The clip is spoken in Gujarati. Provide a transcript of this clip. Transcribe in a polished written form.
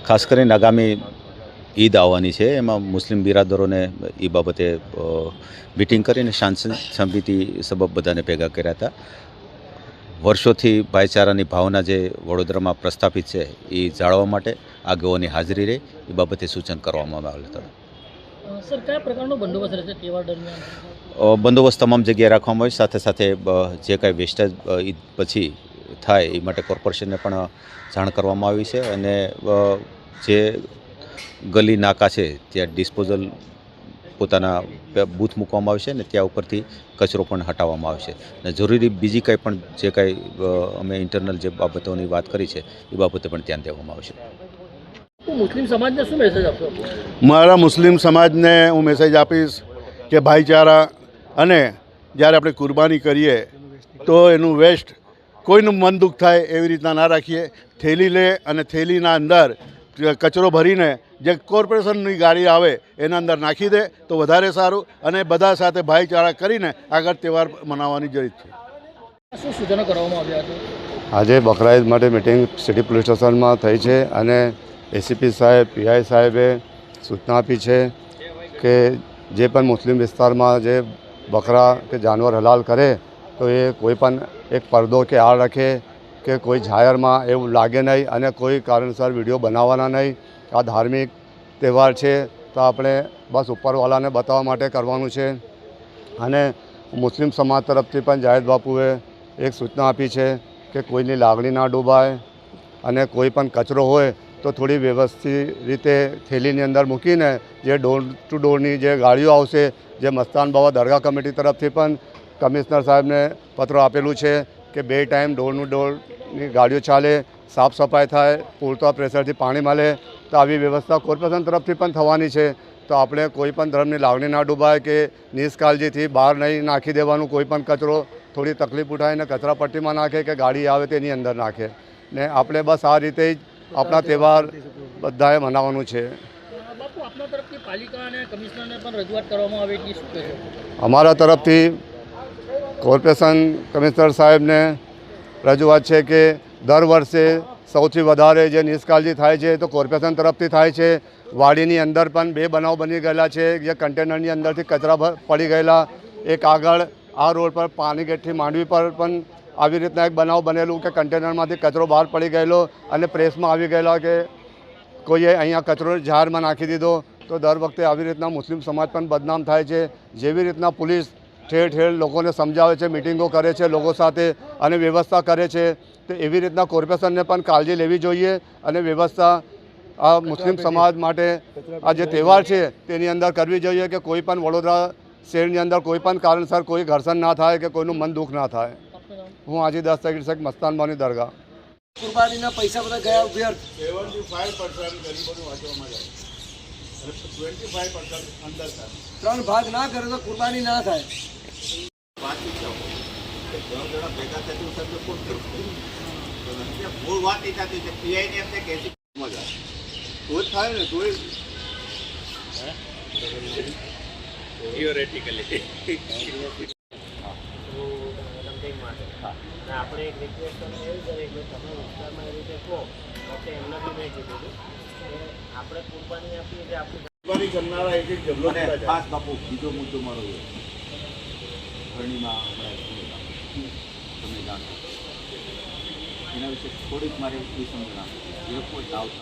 ખાસ કરીને આગામી ઈદ આવવાની છે, એમાં મુસ્લિમ બિરાદરોને એ બાબતે મિટિંગ કરીને શાંતિ સમિતિ સબબ બધાને ભેગા કર્યા હતા. વર્ષોથી ભાઈચારાની ભાવના જે વડોદરામાં પ્રસ્થાપિત છે એ જાળવવા માટે આગેવાનોની હાજરી રહે એ બાબતે સૂચન કરવામાં આવેલ હતા. સર, કયા પ્રકારનો બંદોબસ્ત રહેશે તહેવાર દરમિયાન? બંદોબસ્ત તમામ જગ્યાએ રાખવામાં આવે, સાથે સાથે જે કાંઈ વેસ્ટેજ ઈદ પછી થાય એ માટે કોર્પોરેશનને પણ જાણ કરવામાં આવી છે અને જે ગલી નાકા છે ત્યાં ડિસ્પોઝલ પોતાના બૂથ મૂકવામાં આવશે અને ત્યાં ઉપરથી કચરો પણ હટાવવામાં આવશે અને જરૂરી બીજી કંઈ પણ જે કાંઈ અમે ઇન્ટરનલ જે બાબતોની વાત કરી છે એ બાબતે પણ ધ્યાન દેવામાં આવશે. મુસ્લિમ સમાજને શું મેસેજ આપશો? મારા મુસ્લિમ સમાજને હું મેસેજ આપીશ કે ભાઈચારા અને જ્યારે આપણે કુરબાની કરીએ તો એનું વેસ્ટ કોઈનું મન દુઃખ થાય એવી રીતના ના રાખીએ. થેલી લે અને થેલીના અંદર કચરો ભરીને જે કોર્પોરેશનની ગાડી આવે એના અંદર નાખી દે તો વધારે સારું અને બધા સાથે ભાઈચારા કરીને આગળ તહેવાર મનાવવાની જરૂર છે. શું સૂચનો કરવામાં આવ્યા હતા? આજે બકરા ઈદ માટે મિટિંગ સિટી પોલીસ સ્ટેશનમાં થઈ છે અને એસીપી સાહેબ, પીઆઈ સાહેબે સૂચના આપી છે કે જે પણ મુસ્લિમ વિસ્તારમાં જે બકરા કે જાનવર હલાલ કરે તો એ કોઈ પણ એક પડદો કે આડ રાખે કે કોઈ જાહેરમાં એવું લાગે નહીં અને કોઈ કારણસર વિડીયો બનાવવાના નહીં. આ ધાર્મિક તહેવાર છે તો આપણે બસ ઉપરવાલાને બતાવવા માટે કરવાનું છે. અને મુસ્લિમ સમાજ તરફથી પણ જાહેદ બાપુએ એક સૂચના આપી છે કે કોઈની લાગણી ના ડૂબાય અને કોઈ પણ કચરો હોય તો થોડી વ્યવસ્થિત રીતે થેલીની અંદર મૂકીને જે ડોર ટુ ડોરની જે ગાડીઓ આવશે, જે મસ્તાન બાવા દરગાહ કમિટી તરફથી પણ કમિશનર સાહેબને પત્ર આપેલું છે કે 2 ટાઈમ ડોરનું ડોરની ગાડીઓ ચાલે, સાફ સફાઈ થાય, પૂરતા પ્રેશરથી પાણી મળે. તો આવી વ્યવસ્થા કોર્પોરેશન તરફથી પણ થવાની છે. તો આપણે કોઈ પણ ધર્મની લાગણી ના ડૂબાય કે નિષ્કાળજીથી બહાર નહીં નાખી દેવાનું. કોઈ પણ કચરો થોડી તકલીફ ઉઠાવીને કચરા પટ્ટીમાં નાખે કે ગાડી આવે તેની અંદર નાખે ને આપણે બસ આ રીતે જ આપણા તહેવાર બધાએ મનાવવાનું છે. બાપુ, આપના તરફથી પાલિકા અને કમિશનરને પણ રજૂઆત કરવામાં આવે કે શું કહેશો? અમારા તરફથી કોર્પોરેશન કમિશનર સાહેબને રજૂઆત છે કે દર વર્ષે સૌથી વધારે જે નિષ્કાળજી થાય છે તો કોર્પોરેશન તરફથી થાય છે. વાડીની અંદર પણ 2 બનાવ બની ગયેલા છે, જે કન્ટેનરની અંદરથી કચરા પડી ગયેલા. એક આગળ આ રોડ પર પાણી ગેટથી માંડવી પર પણ આવી રીતના એક બનાવ બનેલું કે કન્ટેનરમાંથી કચરો બહાર પડી ગયેલો અને પ્રેસમાં આવી ગયેલા કે કોઈએ અહીંયા કચરો જાહેરમાં નાખી દીધો. તો દર વખતે આવી રીતના મુસ્લિમ સમાજ પણ બદનામ થાય છે. જેવી રીતના પોલીસ ઠેર ઠેર લોકોને સમજાવે છે, મિટિંગો કરે છે લોકો સાથે અને વ્યવસ્થા કરે છે, તો એવી રીતના કોર્પોરેશનને પણ કાળજી લેવી જોઈએ અને વ્યવસ્થા આ મુસ્લિમ સમાજ માટે આ જે તહેવાર છે તેની અંદર કરવી જોઈએ કે કોઈ પણ વડોદરા શહેરની અંદર કોઈ પણ કારણસર કોઈ ઘર્ષણ ના થાય કે કોઈનું મન દુઃખ ના થાય. હું આજે 10 તારીખ શેખ મસ્તાન બાની દરગાહ. કુરબાનીના પૈસા બધા ગયા વ્યર્થ. 75% ગરીબોનું વાંચવામાં જાય, 25% અંદર થાય. 3 ભાગ ના કરે તો કુરબાની ના થાય. મૂળ વાત એ થતી છે પીઆઈને એમ કે મજા તો જ થાય ને તોય થિયોરેટિકલી આપણે એક રિક્વેસ્ટ તમને એવી કરીએ કે તમે વિસ્તારમાં એ રીતે કહો તો એમને બી મેં કીધું હતું કે આપણે કુરબાની આપીએ જે આપણે કુરબાની કરનારા એક જમલો ખાસ બાપુ બીજો મુદ્દો મારો ધરણીમાં તમે જાણો એના વિશે થોડીક મારે એ સમજણ આપો.